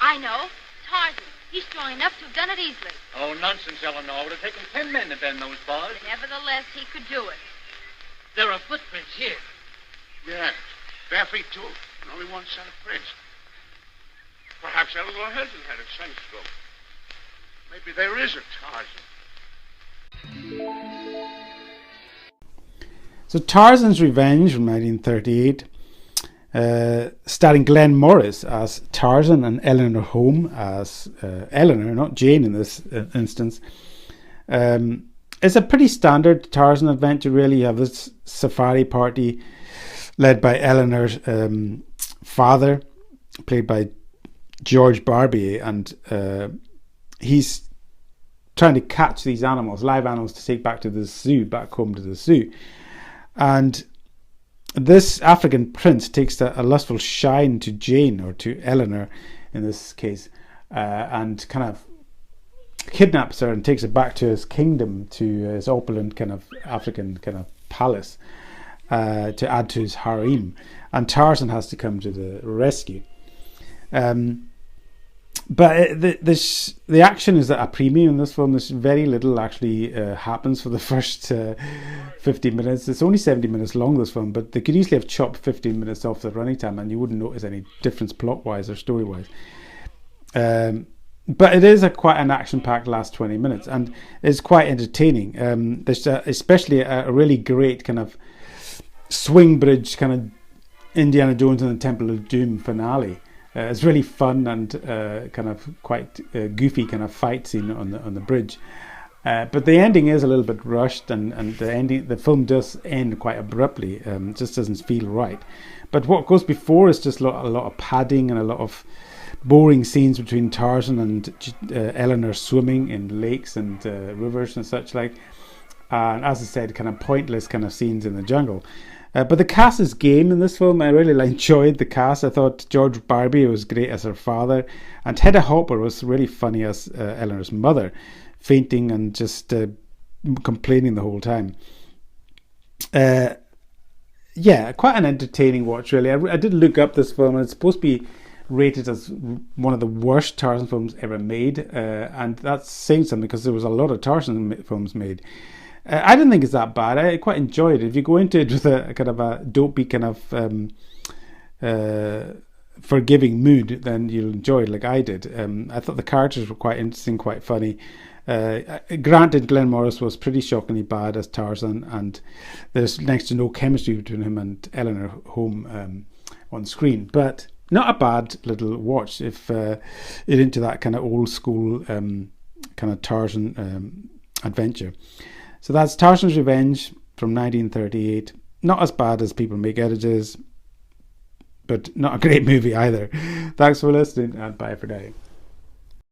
I know. Tarzan. He's strong enough to have done it easily. Oh, nonsense, Eleanor. It would have taken 10 men to bend those bars. But nevertheless, he could do it. There are footprints here. Yeah, bare feet, too. And only one set of prints. Perhaps Eleanor hasn't had a sunstroke. Maybe there is a Tarzan. So Tarzan's Revenge from 1938, starring Glenn Morris as Tarzan and Eleanor Holm as Eleanor, not Jane in this instance. It's a pretty standard Tarzan adventure, really. You have this safari party led by Eleanor's father, played by George Barbier, and he's trying to catch these animals, live animals, to take back home to the zoo. And this African prince takes a lustful shine to Jane, or to Eleanor in this case, and kind of kidnaps her and takes her back to his kingdom, to his opulent kind of African kind of palace, to add to his harem. And Tarzan has to come to the rescue. But the action is at a premium in this film. There's very little actually happens for the first 15 minutes. It's only 70 minutes long, this film, but they could easily have chopped 15 minutes off the running time and you wouldn't notice any difference plot-wise or story-wise. But it is quite an action-packed last 20 minutes, and it's quite entertaining. There's especially a really great kind of swing bridge, kind of Indiana Jones and the Temple of Doom finale. It's really fun and kind of quite goofy kind of fight scene on the bridge. But the ending is a little bit rushed, and the film does end quite abruptly. It just doesn't feel right. But what goes before is just a lot of padding and a lot of boring scenes between Tarzan and Eleanor swimming in lakes and rivers and such like. And as I said, kind of pointless kind of scenes in the jungle. But the cast is game in this film. I really enjoyed the cast. I thought George Barbier was great as her father, and Hedda Hopper was really funny as Eleanor's mother, fainting and just complaining the whole time. Yeah, quite an entertaining watch, really. I did look up this film, and it's supposed to be rated as one of the worst Tarzan films ever made, and that's saying something because there was a lot of Tarzan films made. I didn't think it's that bad. I quite enjoyed it. If you go into it with a kind of a dopey kind of forgiving mood, then you'll enjoy it like I did. I thought the characters were quite interesting, quite funny. Granted, Glenn Morris was pretty shockingly bad as Tarzan, and there's next to no chemistry between him and Eleanor Holm on screen. But not a bad little watch if you're into that kind of old school kind of Tarzan adventure. So that's Tarzan's Revenge from 1938. Not as bad as people make it is, but not a great movie either. Thanks for listening, and bye for now.